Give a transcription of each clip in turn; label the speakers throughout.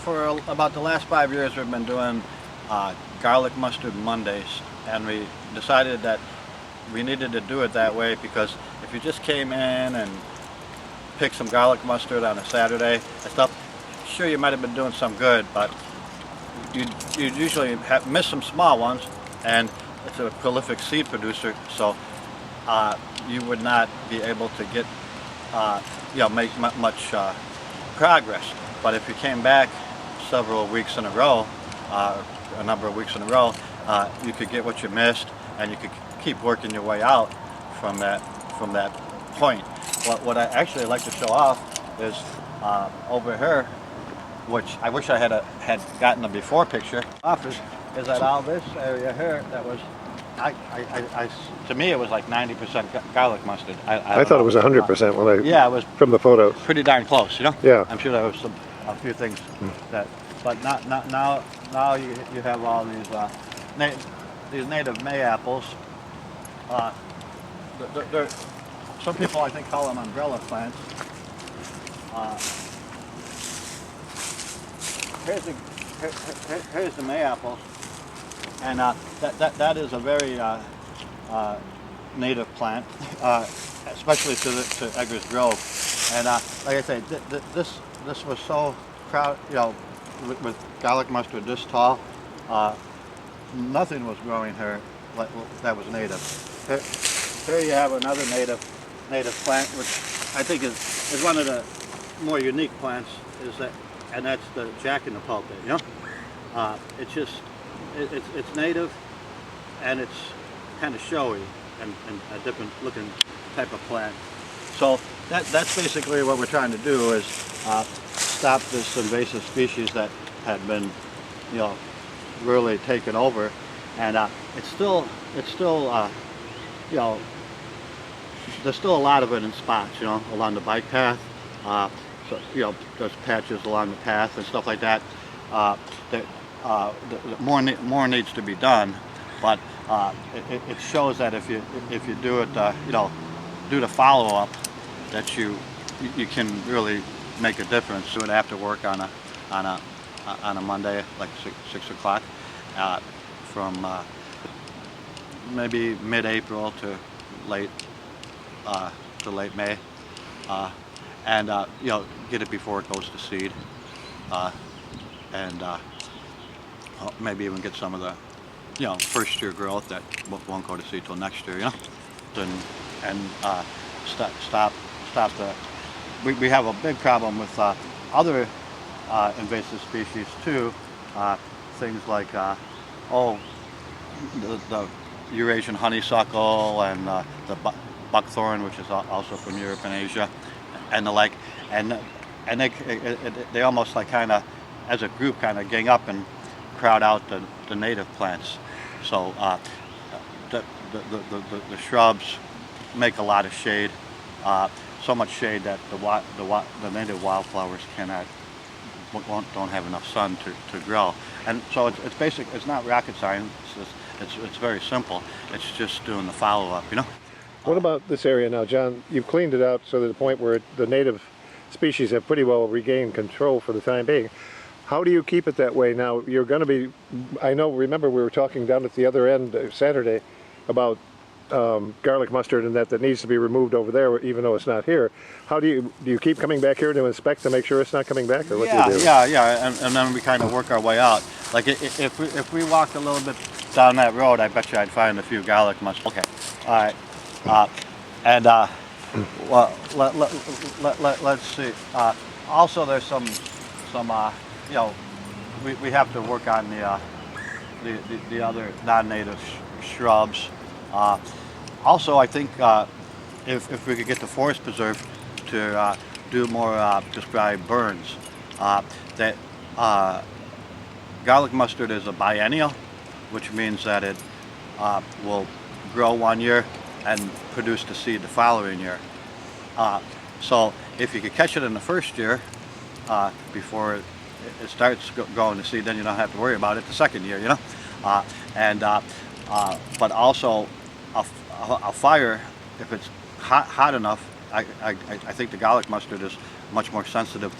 Speaker 1: for about the last 5 years, we've been doing garlic mustard Mondays, and we decided that we needed to do it that way because if you just came in and picked some garlic mustard on a Saturday and stuff, sure, you might have been doing some good, but you'd usually miss some small ones, and it's a prolific seed producer, so you would not be able to get, make much progress. But if you came back several weeks in a row, a number of weeks in a row, you could get what you missed, and you could keep working your way out from that point. What I actually like to show off is over here, which I wish I had gotten a before picture. Is that all this area here that was, to me it was like 90% garlic mustard.
Speaker 2: I thought it was 100% when
Speaker 1: yeah, it was
Speaker 2: from the photos.
Speaker 1: Pretty darn close, you know.
Speaker 2: Yeah.
Speaker 1: I'm sure there was a few things that, but now you have all these native mayaples. Some people I think call them umbrella plants. Here's the mayapple, and that is a very native plant, especially to Eggers Grove. And like I say, this was so crowded, with garlic mustard this tall. Nothing was growing here that was native. Here you have another native plant, which I think is one of the more unique plants, and that's the jack-in-the-pulpit. It's native, and it's kind of showy and a different looking type of plant. So that's basically what we're trying to do, is stop this invasive species that had been, really taken over, and it's still there's still a lot of it in spots, along the bike path. So there's patches along the path and stuff like that. More needs to be done, but it shows that if you do it, do the follow up, that you can really make a difference. Do it after work on a Monday, like 6 o'clock, from maybe mid-April to late May, and get it before it goes to seed, and maybe even get some of the first year growth that won't go to seed till next year, and stop the. We have a big problem with other invasive species too, things like the Eurasian honeysuckle and the buckthorn, which is also from Europe and Asia, and the like, and they almost like kind of, as a group, kind of gang up and crowd out the native plants. So the shrubs make a lot of shade, so much shade that the native wildflowers don't have enough sun to grow. And so it's basic. It's not rocket science. It's very simple. It's just doing the follow-up,
Speaker 2: What about this area now, John? You've cleaned it out so to the point where the native species have pretty well regained control for the time being. How do you keep it that way now? You're going to be, remember we were talking down at the other end Saturday about garlic mustard and that needs to be removed over there, even though it's not here. How do you keep coming back here to inspect to make sure it's not coming back, or what do you do?
Speaker 1: Yeah, and then we kind of work our way out. Like if we walked a little bit down that road, I bet you I'd find a few garlic mustard. Okay, all right, and well, let's see. Also, there's some we have to work on the other non-native shrubs. Also, I think if we could get the forest preserve to do more prescribed burns, that garlic mustard is a biennial, which means that it will grow one year and produce the seed the following year. So if you could catch it in the first year before it starts growing the seed, then you don't have to worry about it the second year, but also a fire, if it's hot enough, I think the garlic mustard is much more sensitive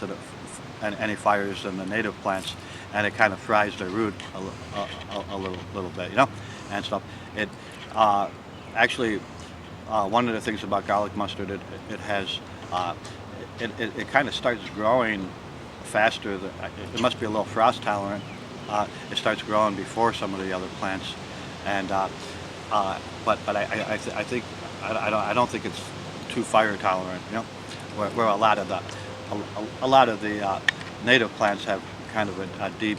Speaker 1: any fires in the native plants, and it kind of fries their root a little bit, you know, and stuff. It actually one of the things about garlic mustard, it has it kind of starts growing faster. It must be a little frost tolerant. It starts growing before some of the other plants, and but I think I don't think it's too fire tolerant, you know, where a lot of the native plants have kind of a deep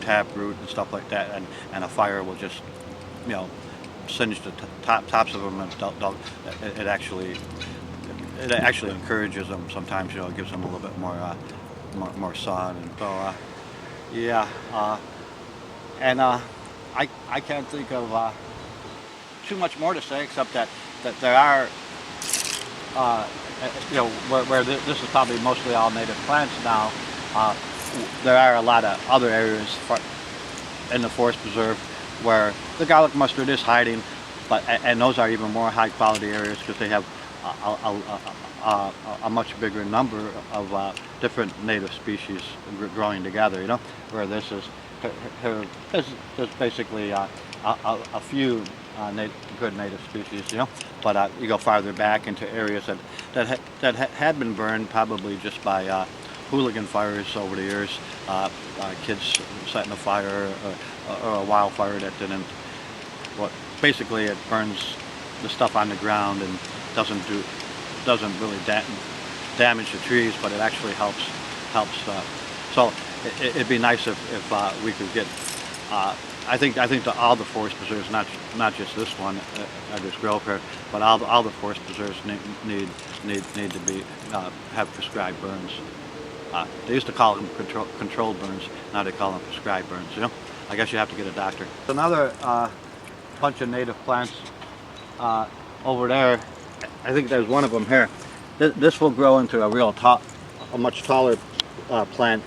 Speaker 1: tap root and stuff like that, and a fire will just, you know, singe the tops of them, and it actually encourages them sometimes, you know, it gives them a little bit more sun, and so yeah, and I can't think of too much more to say, except that there are you know, where this is probably mostly all native plants now, there are a lot of other areas in the forest preserve where the garlic mustard is hiding, and those are even more high quality areas because they have a much bigger number of different native species growing together, you know, where this is there's basically a few good native species, you know, but you go farther back into areas that had been burned probably just by hooligan fires over the years, kids setting a fire, or a wildfire that didn't. Well, basically, it burns the stuff on the ground and doesn't really damage the trees, but it actually helps. So it'd be nice if we could get. I think that all the forest preserves, not just this one, this grove here, but all the forest preserves need to be have prescribed burns. They used to call them controlled burns. Now they call them prescribed burns. You know, I guess you have to get a doctor. Another bunch of native plants over there. I think there's one of them here. This will grow into a much taller plant,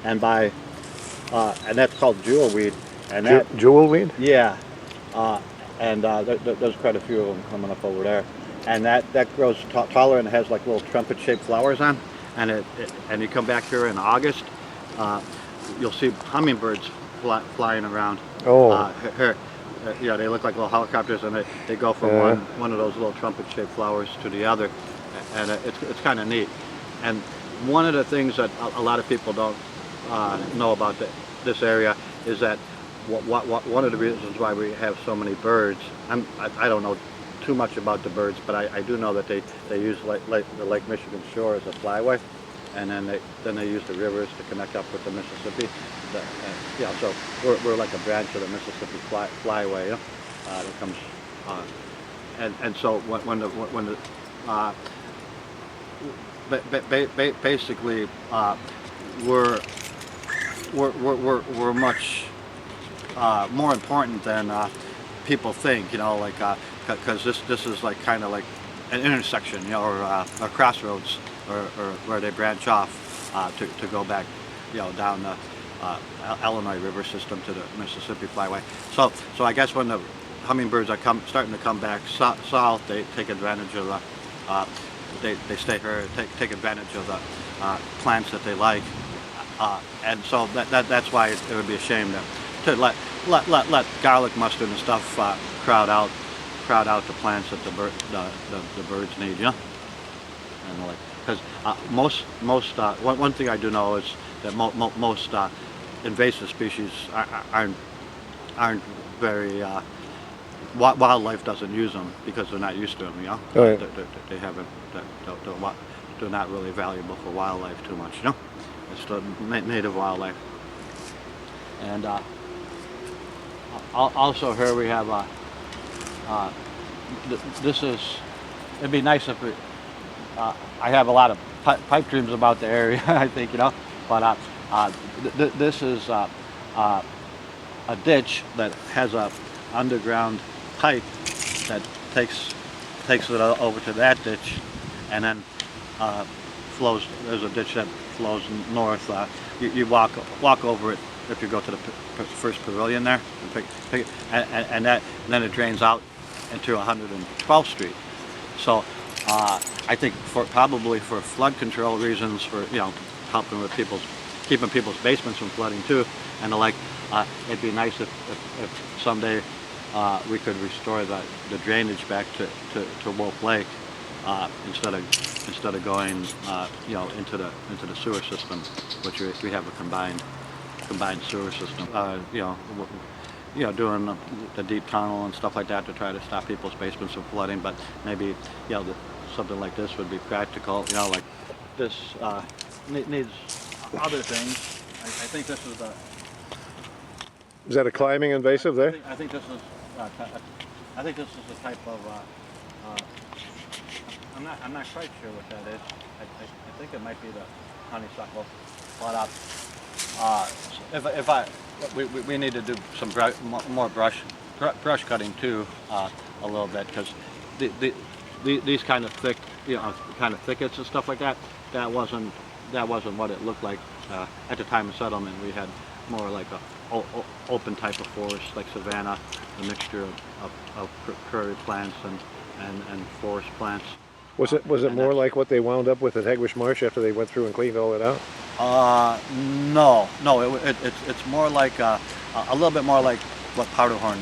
Speaker 1: and that's called jewelweed. And
Speaker 2: jewelweed?
Speaker 1: Yeah, and there's quite a few of them coming up over there, and that grows taller and has like little trumpet-shaped flowers on. And and you come back here in August, you'll see hummingbirds flying around.
Speaker 2: Oh.
Speaker 1: Here, you know, they look like little helicopters, and they go from one of those little trumpet-shaped flowers to the other, and it's kind of neat. And one of the things that a lot of people don't know about this area is that one of the reasons why we have so many birds. I don't know too much about the birds, but I do know that they use the Lake Michigan shore as a flyway, and then they use the rivers to connect up with the Mississippi. Yeah, so we're like a branch of the Mississippi flyway, you know, that comes, and so basically we're much more important than people think, you know, like because this is like kind of like an intersection, you know, or a crossroads, or where they branch off to go back, you know, down the Illinois River system to the Mississippi Flyway. So I guess when the hummingbirds are starting to come back south, they take advantage of the they stay here, take advantage of the plants that they like, and so that's why it would be a shame to let garlic mustard and stuff crowd out the plants that the birds need, you know, and like, because one thing I do know is that most invasive species aren't very wildlife doesn't use them because they're not used to them, you know.
Speaker 2: Oh, yeah.
Speaker 1: They haven't. They're not really valuable for wildlife too much, you know. It's the native wildlife. And also here we have this is. It'd be nice if I have a lot of pipe dreams about the area. I think, you know, but this is a ditch that has a underground pipe that takes it over to that ditch, and then flows. There's a ditch that flows north. You walk over it if you go to the first pavilion there, and pick it, and then it drains out into 112th Street. So I think probably for flood control reasons, for, you know, helping with keeping people's basements from flooding too, and the like. It'd be nice if someday we could restore the drainage back to Wolf Lake instead of going into the sewer system, which we have a combined sewer system. Doing the deep tunnel and stuff like that to try to stop people's basements from flooding. But maybe something like this would be practical. Like this needs other things. I think this is a.
Speaker 2: Is that a climbing invasive there?
Speaker 1: I think this is. I think this is the type of. I'm not quite sure what that is. I think it might be the honeysuckle. But we need to do some more brush cutting too a little bit, because these kind of thick thickets and stuff like that. That wasn't what it looked like at the time of settlement. We had more like a open type of forest, like savanna, a mixture of prairie plants and forest plants.
Speaker 2: Was it more like what they wound up with at Hegwish Marsh after they went through and cleaned all it out?
Speaker 1: No. It's more like a little bit more like what Powderhorn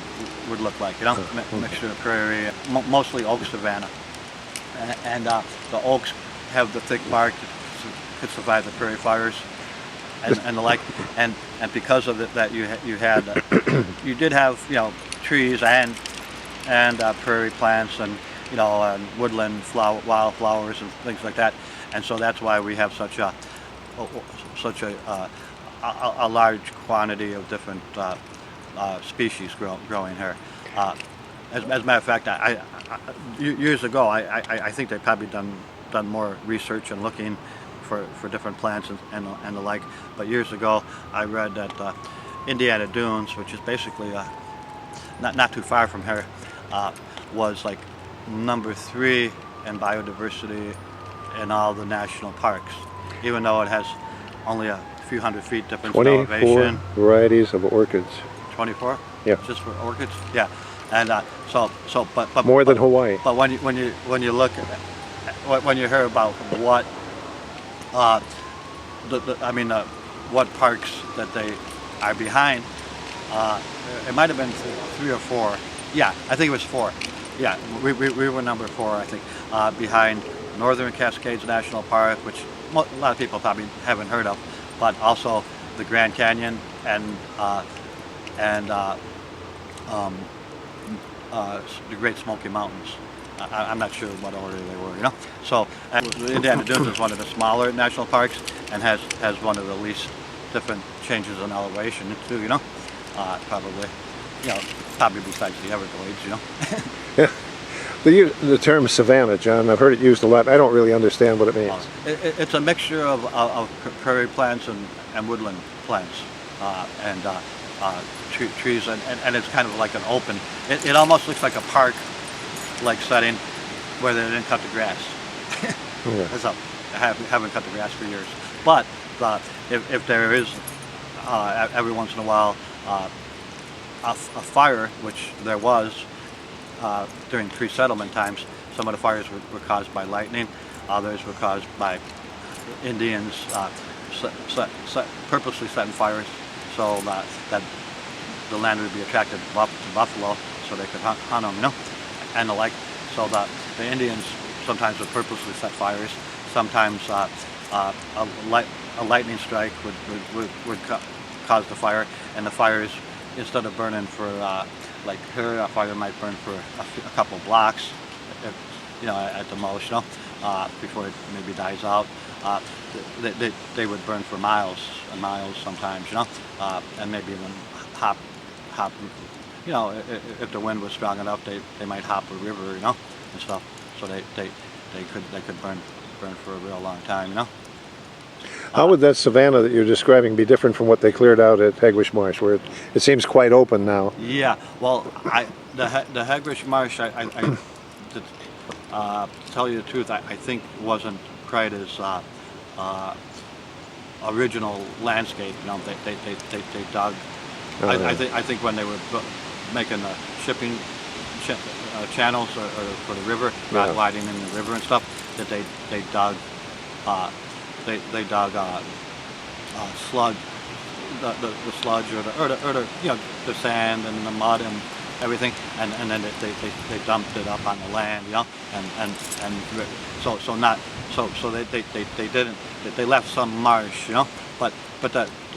Speaker 1: would look like. Mixture of prairie, mostly oak savanna, and the oaks have the thick bark that could survive the prairie fires and the like. And because of that, you did have trees and prairie plants and woodland wildflowers and things like that, and so that's why we have such a large quantity of different species growing here. As a matter of fact, years ago, I think they've probably done more research and looking for different plants and the like. But years ago, I read that Indiana Dunes, which is basically not too far from here, was like number 3 in biodiversity in all the national parks, even though it has only a few hundred feet difference in elevation.
Speaker 2: 24 varieties of orchids.
Speaker 1: 24?
Speaker 2: Yeah.
Speaker 1: Just for orchids? Yeah. And but
Speaker 2: more than Hawaii.
Speaker 1: But when you look at when you hear about what what parks that they are behind, it might have been 3 or 4. Yeah, I think it was 4. Yeah, we were number 4, I think, behind Northern Cascades National Park, which a lot of people probably haven't heard of, but also the Grand Canyon and the Great Smoky Mountains. I'm not sure what order they were, So Indiana Dunes is one of the smaller national parks and has one of the least different changes in elevation too, probably besides the Everglades,
Speaker 2: Yeah. The term savanna, John, I've heard it used a lot. I don't really understand what it means.
Speaker 1: It's a mixture of prairie plants and woodland plants and trees, and it's kind of like an open. It almost looks like a park-like setting where they didn't cut the grass. Yeah. I haven't cut the grass for years. But if there is every once in a while a fire, which there was during pre-settlement times, some of the fires were caused by lightning, others were caused by Indians purposely setting fires so that the land would be attracted to buffalo so they could hunt them, and the like. So the Indians sometimes would purposely set fires. Sometimes a lightning strike would cause the fire, and the fires, instead of burning for like here, a fire might burn for a couple blocks, at the most, before it maybe dies out. They would burn for miles and miles sometimes, and maybe even hop. If the wind was strong enough, they might hop a river, and stuff. So they could burn for a real long time,
Speaker 2: How would that savanna that you're describing be different from what they cleared out at Hegwish Marsh, where it seems quite open now?
Speaker 1: Yeah, well, the Hegwish Marsh, to tell you the truth, I think wasn't quite as original landscape. They dug. Oh, yeah. I think when they were making the shipping channels or for the river, widening the river and stuff, that they dug they dug sludge, the sludge or the the sand and the mud and everything, and then they dumped it up on the land, and so not so they didn't, they left some marsh, but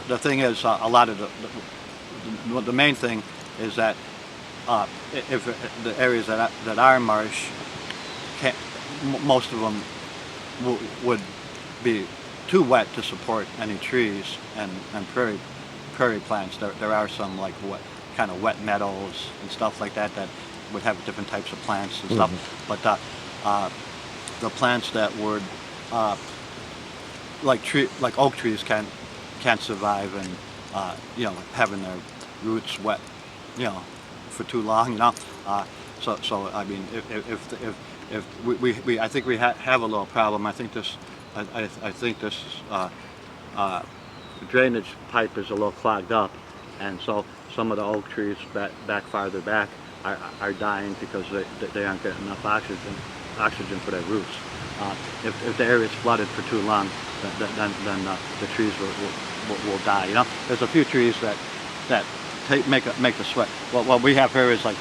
Speaker 1: the thing is, a lot of the main thing is that if the areas that are marsh, most of them would be too wet to support any trees and prairie plants. There are some like kind of wet meadows and stuff like that would have different types of plants and stuff. But the plants that would like oak trees can't survive and having their roots wet for too long, so I mean, if we I think we have a little problem. I think this drainage pipe is a little clogged up, and so some of the oak trees back farther back are dying because they aren't getting enough oxygen for their roots. If the area is flooded for too long, then the trees will die. There's a few trees that make the sweat. What we have here is like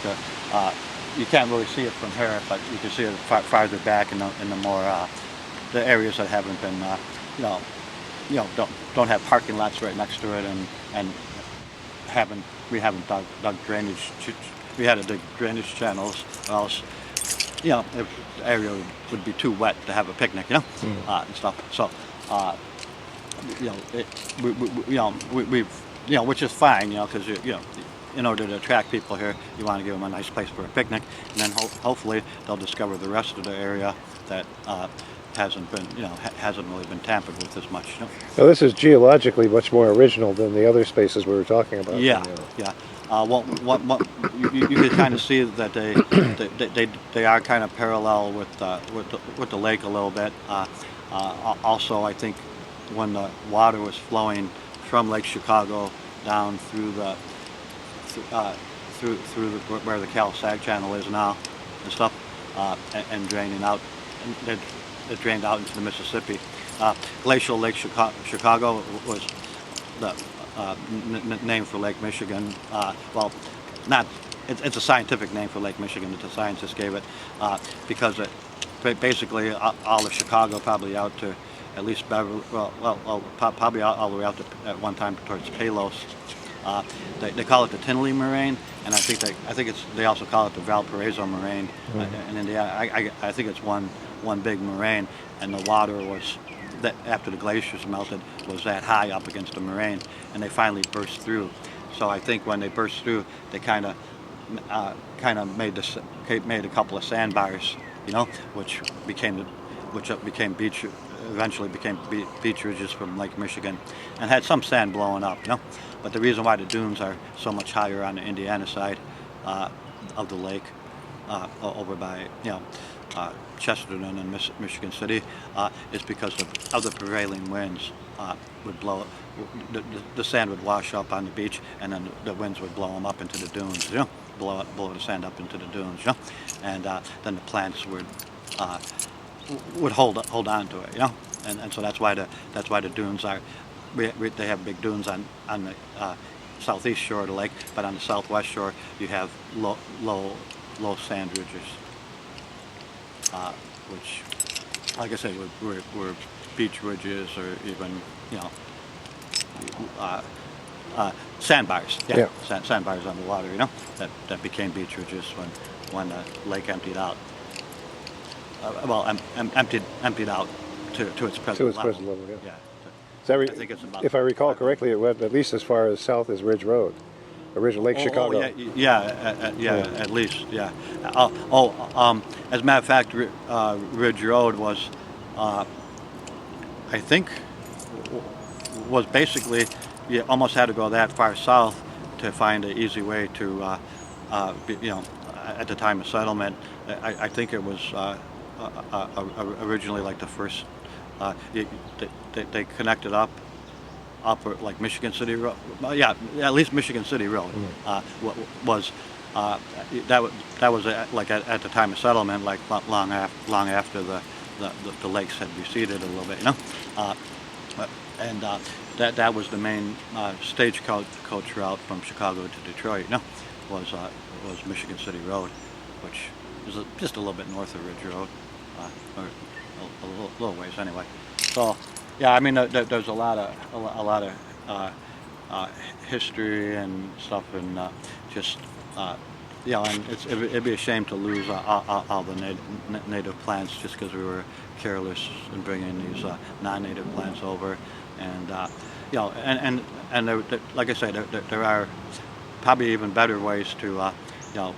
Speaker 1: you can't really see it from here, but you can see it farther back in the more the areas that haven't been don't have parking lots right next to it, and we haven't dug drainage. We had to dig drainage channels, or else if the area would be too wet to have a picnic, and stuff. So we've which is fine, because in order to attract people here, you want to give them a nice place for a picnic, and then hopefully they'll discover the rest of the area that hasn't really been tampered with as much.
Speaker 2: Now this is geologically much more original than the other spaces we were talking about.
Speaker 1: Yeah. You can kind of see that they are kind of parallel with the lake a little bit. Also, I think when the water was flowing from Lake Chicago down through where the Cal-Sag Channel is now and stuff, and draining out, and it drained out into the Mississippi. Glacial Lake Chicago was the name for Lake Michigan. Well, it's a scientific name for Lake Michigan that the scientists gave it, because it basically all of Chicago, probably out to at least Beverly, probably all the way out to at one time towards Palos. They call it the Tinley Moraine, and I think they also call it the Valparaiso Moraine in Indiana. I think it's one big moraine, and the water was, that after the glaciers melted, was that high up against the moraine, and they finally burst through. So I think when they burst through, they kind of made a couple of sandbars, which became beach. Eventually became beach ridges from Lake Michigan, and had some sand blowing up, But the reason why the dunes are so much higher on the Indiana side of the lake, over by Chesterton and Michigan City, is because of the prevailing winds would blow. The sand would wash up on the beach, and then the winds would blow them up into the dunes, blow the sand up into the dunes, and then the plants would hold on to it, and so that's why the dunes are. They have big dunes on the southeast shore of the lake, but on the southwest shore you have low sand ridges, which, like I said, were beach ridges, or even sandbars. Yeah. Sandbars on the water, that became beach ridges when the lake emptied out. Emptied out to its present level.
Speaker 2: Present level, yeah.
Speaker 1: I think it's about,
Speaker 2: if I recall correctly, it went at least as far as south as Ridge Road, original Lake Chicago.
Speaker 1: At least, yeah. As a matter of fact, Ridge Road was, I think, was basically, you almost had to go that far south to find an easy way to, at the time of settlement. I think it was originally like the first. They connected up like Michigan City Road. At least Michigan City Road was that was like at the time of settlement, like long after the lakes had receded a little bit, And that was the main stagecoach route from Chicago to Detroit. No, was Michigan City Road, which is just a little bit north of Ridge Road, or a little ways anyway. So yeah, I mean there's a lot of history and stuff, and just you know, and it'd be a shame to lose all the native plants just because we were careless in bringing these non-native plants over. And you know, and like I said, there are probably even better ways to you know,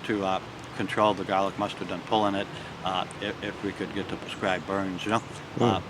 Speaker 1: to control the garlic mustard than pulling it, if we could get the prescribed burns, you know.